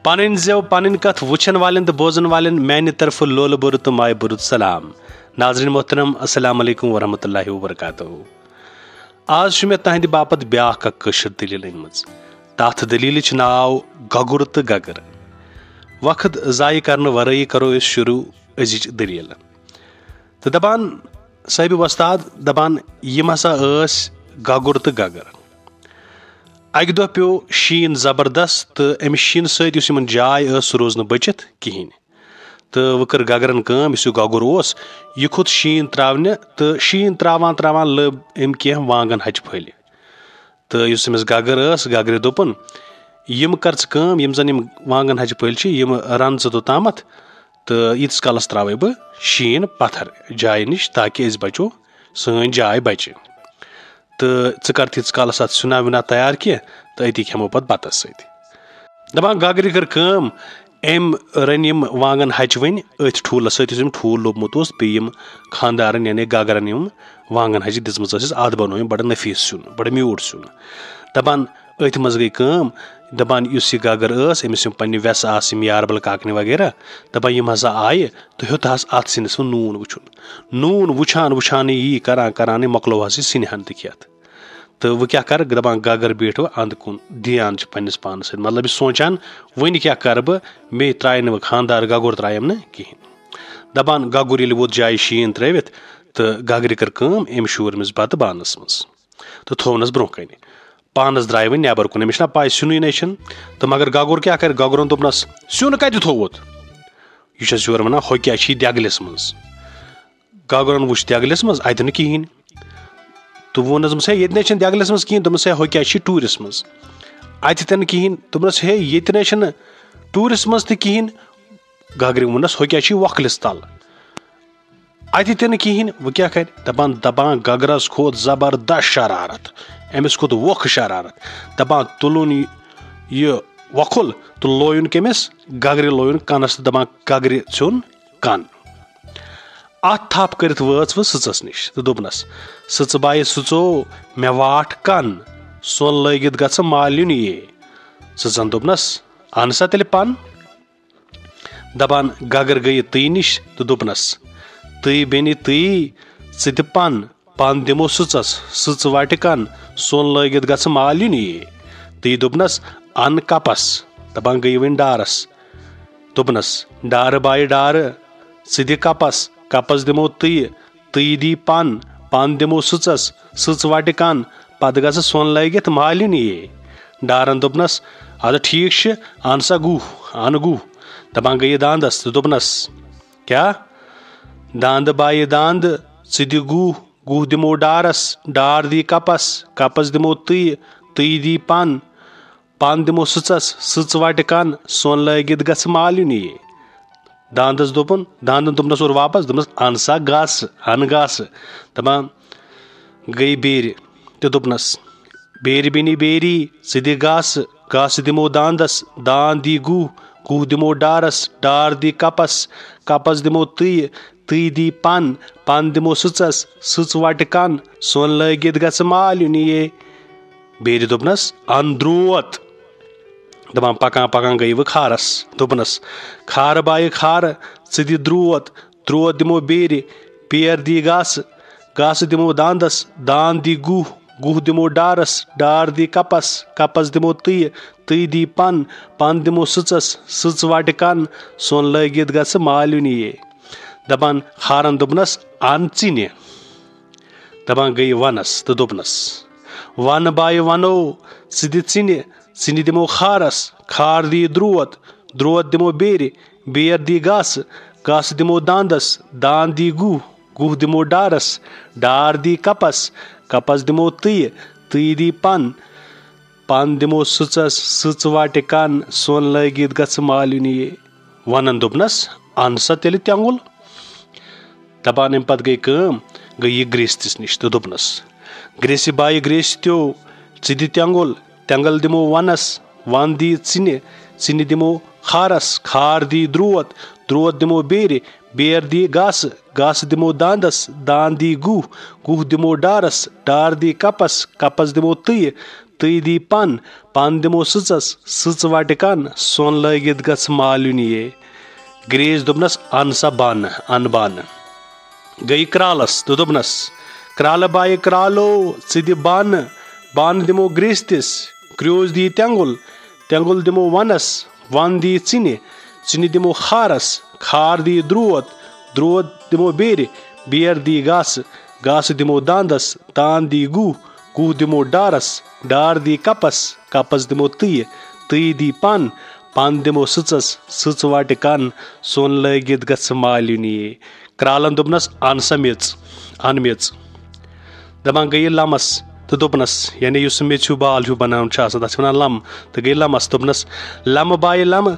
पन जेव पन कथ वुचन वाले तो बोजन वाले मैंने तरफ लोल बुर तो माय बुरुत सलाम। नाजरीन मोहतरम अस्सलाम वालेकुम वरहमतुल्लाहि वबरकातुहू। आज मे तहद बापत ब्या कशर दलील अनम तथ दलील नाव गगुर तो गगर। वक्त जाय करने वरई करो इस शुरू अजिच दलील तो दपान साहिब वस्ताद दपान यम हसा गगुर तो गगर। अक दह पे शीन जबरदस्त तो अमि शीन सत जाय रोज न बचित कहें तो वह कर गगरन कम यह गगुर यह खुद शीन त्रावने तो शीन त्रावान त्रावान लब अम कह वांगन हच फल तो अमिस गगरे दोपन यम कर कम यम जन वांगन हच फल रन तोताम तो यीस कलस त्रावे बह शीन पत्थर जाय नश ताकि अस बचो सन जाय बचे तो कर तीस कालस अत सुना वुना तैयार कह तो अति खेमो पे बतस सत दपान गगरि कर कम अम रन यम वांगन हच वन अथ ठूलस सत ठूल लोबमुत बेम खानदारन यानी गगरन यम वांगन हच दिस अद बनो बड़ नफीस सुन बड़ म्यूट सुन दपान अथ मज गई कम दपान इस यह गगर अमिस पे वेस आम यारबल काकने वगैरह दपान यम हसा आय तो हेत अत सिनस नून वुचुन नून वुछान वुछान यी करान करान मकलो हस सिनहन तो खेत तो वह क्या कर दपान गगर बैठ अंद कुन ध्यान पन्नस पानस मतलब सोचान वन क्या कर बह मे त्राय न खानदार गगुर त्रायम न कहें दपान गगुर ये वोत जाय शीन त्रवित तो गगरि कर कम अम शूरमिस बत बानस मज तो थोनस ब्रोह कन पानस द्राय वन नबर कुन अमिस ना पाय सुन नशन तो मगर गगुर क्या कर गगुरन दोपनस सुन कत थोवुत यह योर वन हो क्या दगलिस मज गगुरन वुच दगलिस मज अत न कहें तो वोनस हे ये दगलिस मज कहें दोपस हो क्या टूरिस मज अत तन कहें दोपस हे ये टूरिस मज तो कहें गगरि वोनस हो क्या वकलिस तल अत तन कहें वह क्या कर दपान दपान गगरस खोत जबरदस्त शरारत अमिस खोत वोख शरारत दपान तुलन यह वकुल तो लोयुन कमिस गगरि लोयुन कनस तो दपान गगरि चुन कन अत थप कर वह सचस नश तो दोपनस सच बाय सचो मे वाट कन सोन लगित गछ मालिन ये सचन दोपनस अन सा तेल पन दपान गगर गई तई नश तो दोपनस तई बेनि तई च पन पन दिमो सचस सच वट कन सोन लगित गछ मालिन ये तई दोपनस अन कपस दपान गई वन डारस दोपनस डार बाय डार च कपस कपस दिमो तई दी पन दिमो सचस सच वट कन पत गछ सोन लगित मालिन ये डारन दोपनस अद ठीक अन सा गुह अन गुह दपान गई दांदस तो दोपनस क्या दांद बाय दांद च दि गुह गुह दिमो डारस डार दी कपस कपस दिमो तई दी पन दिमो सचस सच वट कन सोन लगित गछ मालिन ये दांदस दोपन दांदन दोपनस और वापस दोपनस अन सा घास अन घास दपान गई बेर तो दोपनस बेर बेनि बेरी च दि घास घास दिमो दांदस दांद दी गुह गुह दिमो डारस डार दी कपस कपस दिमो तई दी पन दिमो सचस सच वट कन सोन लगित गछ मालिन ये बेर दोपनस अन द्रोत दपान पकान पकान गई वह खारस दोपनस खार बाय खार च दि द्रोत दिमो बेर पेर दी घास घास दिमो दांदस दांद दी गुह गुह दिमो डारस डार दी कपस दिमो तई दी पन दिमो सचस सच वट कन सोन लगित गछ मालिन ये दपान खारन दोपनस अन चिने दपान गई वनस तो दोपनस वन बाय वनो च दि चिने दिमो खारस खार दी द्रोत दिमो बेर दी घास दिमो दांदस दांद दी गुह दिमो डारस डार दी कपस दिमो तई दी पन दिमो सचस सच वट कन सोन लगित गछ मालिन ये वनन दोपनस अन सा तेल तेंगुल दपान अम पत गई कम गई ग्रेस्तिस नश तो दोपनस ग्रेसि बाय ग्रेस त्यो च दि तेंगुल तेंगल दिमो वनस वन दी चिने दिमो खारस खार दी द्रोत दिमो बेर दी घास दिमो दांदस दांद दी गुह दिमो डारस डार दी कपस दिमो तई दी पन दिमो सचस सच वाट कन सोन लगित गस मालिन ये ग्रेज दोपनस अन सा बन अन बन गई क्रालस तो दोपनस क्राल बाय क्रालो द बन दिमो ग्रेस्तिस क्रोज दी तेंगुल दिमो वनस वन दी चिनि दिमो खार दी द्रोत दिमो बेर दी घास दिमो दांद दी गुह दिमो डार दी कपस दिमो तई दी पन दिमो सच वाट कन सोन लगित गस मालिन ये क्रालन दोपनस अन सा मेच दपान गई लमस तो दोपनस यानी उस मेच बाल बनान तथ वन लम तो गई लमस दोपनस लम बाय लम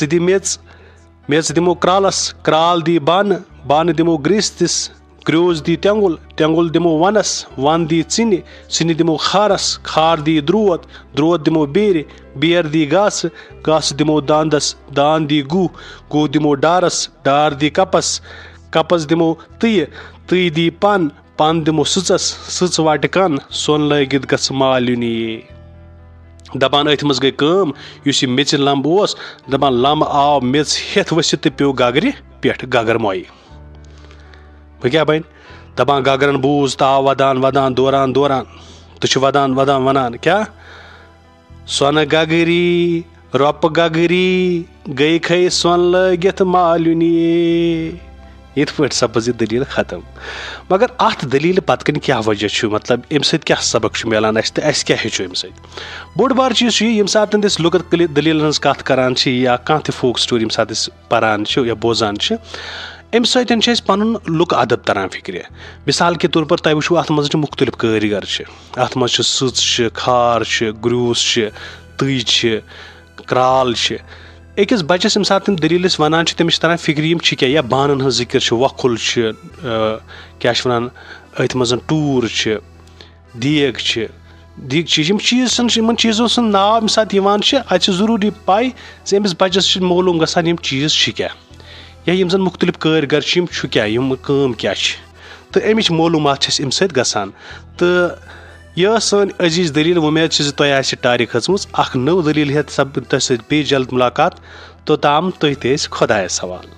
दी मेच दिमो क्राल दी बन दिमो ग्रेस्तिस क्रोज दी तेंगुल दिमो वनस वन दी चिनि दिमो खार दी द्रोत दिमो बेर दी घास दिमो दांद दी गुह दिमो डार दी कपस दिमो तई दी पन दिमो सच वाट कन सोन लगित गस मालिन ये दपान अथ मज गई कम युस ये मेच लम्ब ओस दपान लम आव मेच हेथ वसित तो पे गगर पे गगर मोय वह क्या बन दपान गगरन बूज तो आव वदान दौरान तो वदान वनान क्या सोन गगरी रोप गगरी गई खई सोन लगित मालिन ये इत पे सपज दलील खत्म मगर अत दलील पत्कन क्या वजह मतलब अम क्या सबक मिलान तो क्या हेचो अम बोड़ बार चीज ये सात लुगत दलील हज कत करान या कह फोक स्टोरी ये सात पान या बोजान अम सत पन लुक अदब तरान फिक्र मिसाल के तौर पर तुम वो अत मज मुख्तलिफ कारीगर अत मज सच खार ग्रूस तई क्राल अकिस बचस यम सात तम दलील वनान तमिस तरान फिक्र यम क्या या बानन हज जिक्र वखुल क्या वन अथ मज टूर देग चीज इन चीज़ों सुन नाव यम सात अत जरूरी पाई अमिस बचस मालूम गसान यम चीज क्या या यम जन मुख्तलिफ कारीगर क्या यम काम क्या तो अमिच मालूमात अम सत गसान तो यह सन अजीज दलील उम्मीद तुम टारिक खच नव दलील हेत सब तुम सत जल्द मुलाकात तो ताम तुम खुदायस हवाल।